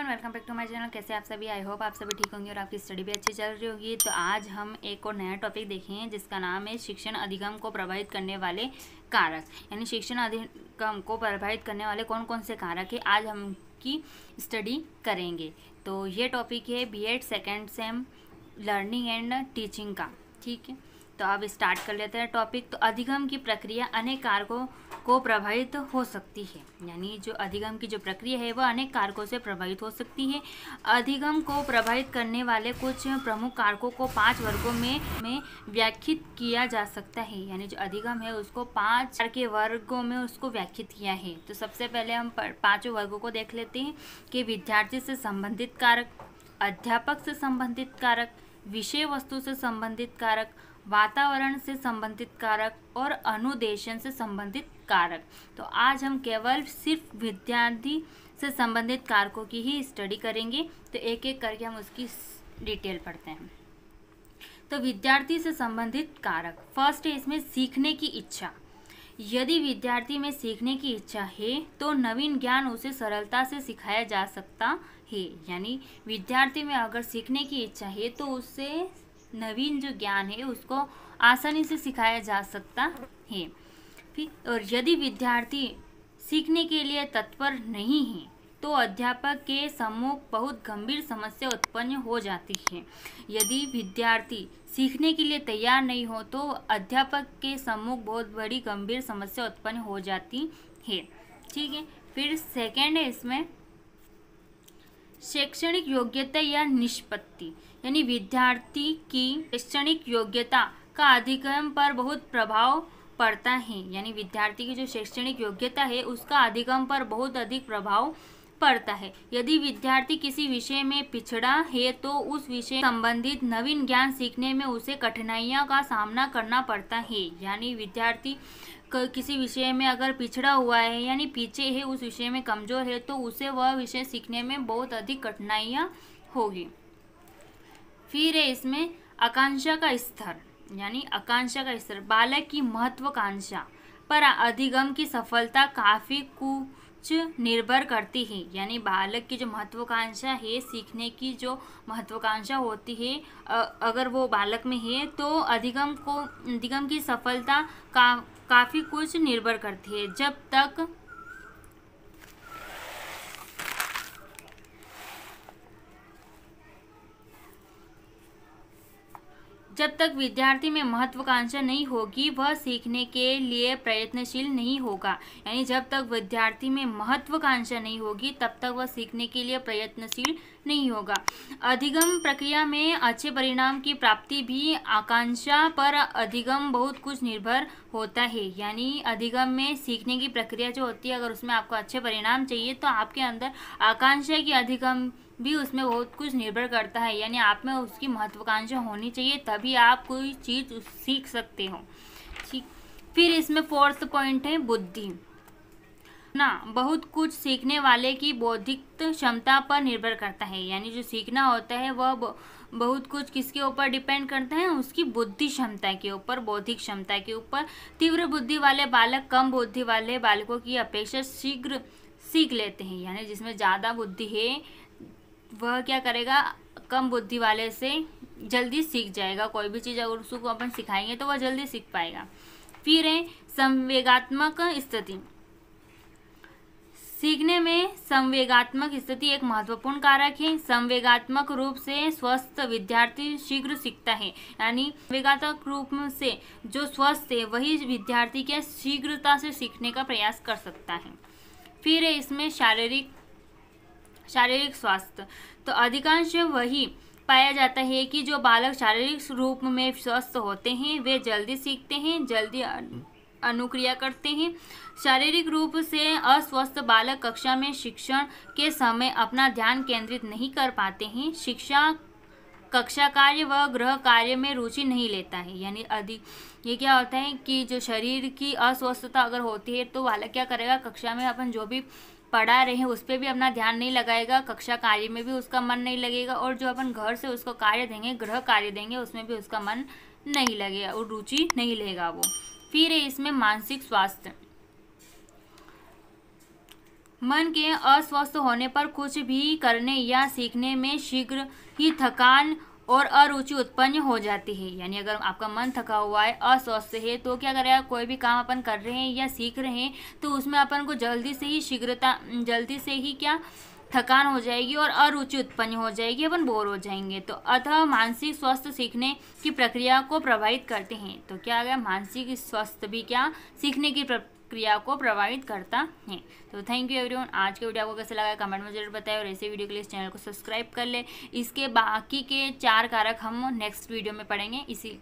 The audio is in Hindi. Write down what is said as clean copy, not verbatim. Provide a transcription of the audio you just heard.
Everyone, welcome back to my channel. कैसे आप सभी? आई होप आप सभी ठीक होंगे और आपकी स्टडी भी अच्छी चल रही होगी। तो आज हम एक और नया टॉपिक देखेंगे जिसका नाम है शिक्षण अधिगम को प्रभावित करने वाले कारक। यानी शिक्षण अधिगम को प्रभावित करने वाले कौन कौन से कारक है, आज हम की स्टडी करेंगे। तो ये टॉपिक है BEd second sem learning and teaching का। ठीक है, तो अब स्टार्ट कर लेते हैं टॉपिक। तो अधिगम की प्रक्रिया अनेक कारकों को प्रभावित हो सकती है। यानी जो अधिगम की जो प्रक्रिया है वह अनेक कारकों से प्रभावित हो सकती है। अधिगम को प्रभावित करने वाले कुछ प्रमुख कारकों को 5 वर्गों में व्याख्यात किया जा सकता है। यानी जो अधिगम है उसको 5 के वर्गों में उसको व्याख्यात किया है। तो सबसे पहले हम 5 वर्गों को देख लेते हैं कि विद्यार्थी से संबंधित कारक, अध्यापक से संबंधित कारक, विषय वस्तु से संबंधित कारक, वातावरण से संबंधित कारक और अनुदेशन से संबंधित कारक। तो आज हम केवल सिर्फ विद्यार्थी से संबंधित कारकों की ही स्टडी करेंगे। तो एक एक करके हम उसकी डिटेल पढ़ते हैं। तो विद्यार्थी से संबंधित कारक, फर्स्ट है इसमें सीखने की इच्छा। यदि विद्यार्थी में सीखने की इच्छा है तो नवीन ज्ञान उसे सरलता से सिखाया जा सकता है। यानी विद्यार्थी में अगर सीखने की इच्छा है तो उससे नवीन जो ज्ञान है उसको आसानी से सिखाया जा सकता है। फिर और यदि विद्यार्थी सीखने के लिए तत्पर नहीं है तो अध्यापक के सम्मुख बहुत गंभीर समस्या उत्पन्न हो जाती है। यदि विद्यार्थी सीखने के लिए तैयार नहीं हो तो अध्यापक के सम्मुख बहुत बड़ी गंभीर समस्या उत्पन्न हो जाती है। ठीक है, फिर सेकेंड है इसमें शैक्षणिक योग्यता या निष्पत्ति। यानी विद्यार्थी की शैक्षणिक योग्यता का अधिगम पर बहुत प्रभाव पड़ता है। यानी विद्यार्थी की जो शैक्षणिक योग्यता है उसका अधिगम पर बहुत अधिक प्रभाव पड़ता है। यदि विद्यार्थी किसी विषय में पिछड़ा है तो उस विषय संबंधित नवीन ज्ञान सीखने में उसे कठिनाइयों का सामना करना पड़ता है। यानी विद्यार्थी किसी विषय में अगर पिछड़ा हुआ है यानी पीछे है, उस विषय में कमजोर है, तो उसे वह विषय सीखने में बहुत अधिक कठिनाइयाँ होगी। फिर है इसमें आकांक्षा का स्तर। यानी आकांक्षा का स्तर, बालक की महत्वाकांक्षा पर अधिगम की सफलता काफ़ी कुछ निर्भर करती है। यानी बालक की जो महत्वाकांक्षा है, सीखने की जो महत्वाकांक्षा होती है, अगर वो बालक में है तो अधिगम की सफलता काफ़ी कुछ निर्भर करती है। जब तक विद्यार्थी में महत्वाकांक्षा नहीं होगी वह सीखने के लिए प्रयत्नशील नहीं होगा। यानी जब तक विद्यार्थी में महत्वाकांक्षा नहीं होगी तब तक वह सीखने के लिए प्रयत्नशील नहीं होगा। अधिगम प्रक्रिया में अच्छे परिणाम की प्राप्ति भी आकांक्षा पर अधिगम बहुत कुछ निर्भर होता है। यानी अधिगम में सीखने की प्रक्रिया जो होती है, अगर उसमें आपको अच्छे परिणाम चाहिए तो आपके अंदर आकांक्षा की अधिगम भी उसमें बहुत कुछ निर्भर करता है। यानी आप में उसकी महत्वाकांक्षा होनी चाहिए, तभी आप कोई चीज़ सीख सकते हो। ठीक, फिर इसमें फोर्थ पॉइंट है बुद्धि ना। बहुत कुछ सीखने वाले की बौद्धिक क्षमता पर निर्भर करता है। यानी जो सीखना होता है वह बहुत कुछ किसके ऊपर डिपेंड करता है, उसकी बुद्धि क्षमता के ऊपर, बौद्धिक क्षमता के ऊपर। तीव्र बुद्धि वाले बालक कम बुद्धि वाले बालकों की अपेक्षा शीघ्र सीख लेते हैं। यानी जिसमें ज़्यादा बुद्धि है वह क्या करेगा, कम बुद्धि वाले से जल्दी सीख जाएगा। कोई भी चीज़ अगर उसको अपन सिखाएंगे तो वह जल्दी सीख पाएगा। फिर है संवेगात्मक स्थिति। सीखने में संवेगात्मक स्थिति एक महत्वपूर्ण कारक है। संवेगात्मक रूप से स्वस्थ विद्यार्थी शीघ्र सीखता है। यानी संवेगात्मक रूप से जो स्वस्थ है वही विद्यार्थी के शीघ्रता से सीखने का प्रयास कर सकता है। फिर है इसमें शारीरिक स्वास्थ्य। तो अधिकांश वही पाया जाता है कि जो बालक शारीरिक रूप में स्वस्थ होते हैं वे जल्दी सीखते हैं, जल्दी अनुक्रिया करते हैं। शारीरिक रूप से अस्वस्थ बालक कक्षा में शिक्षण के समय अपना ध्यान केंद्रित नहीं कर पाते हैं। कक्षा कार्य व गृह कार्य में रुचि नहीं लेता है। यानी ये क्या होता है कि जो शरीर की अस्वस्थता अगर होती है तो बालक क्या करेगा, कक्षा में अपन जो भी पढ़ा रहे हैं उस पर भी अपना ध्यान नहीं लगाएगा, कक्षा कार्य में भी उसका मन नहीं लगेगा, और जो अपन घर से उसको कार्य देंगे, गृह कार्य देंगे, उसमें भी उसका मन नहीं लगेगा और रुचि नहीं लेगा वो। फिर है इसमें मानसिक स्वास्थ्य। मन के अस्वस्थ होने पर कुछ भी करने या सीखने में शीघ्र ही थकान और अरुचि उत्पन्न हो जाती है। यानी अगर आपका मन थका हुआ है, अस्वस्थ है, तो क्या करेगा, कोई भी काम अपन कर रहे हैं या सीख रहे हैं तो उसमें अपन को जल्दी से ही क्या थकान हो जाएगी और अरुचि उत्पन्न हो जाएगी, अपन बोर हो जाएंगे। तो अतः मानसिक स्वास्थ्य सीखने की प्रक्रिया को प्रभावित करते हैं। तो क्या आ गया, मानसिक स्वास्थ्य भी क्या सीखने की प्रक्रिया को प्रभावित करता है। तो थैंक यू एवरीवन। आज के वीडियो आपको कैसा लगा कमेंट में जरूर बताएं और ऐसे वीडियो के लिए इस चैनल को सब्सक्राइब कर ले। इसके बाकी के 4 कारक हम नेक्स्ट वीडियो में पढ़ेंगे। इसी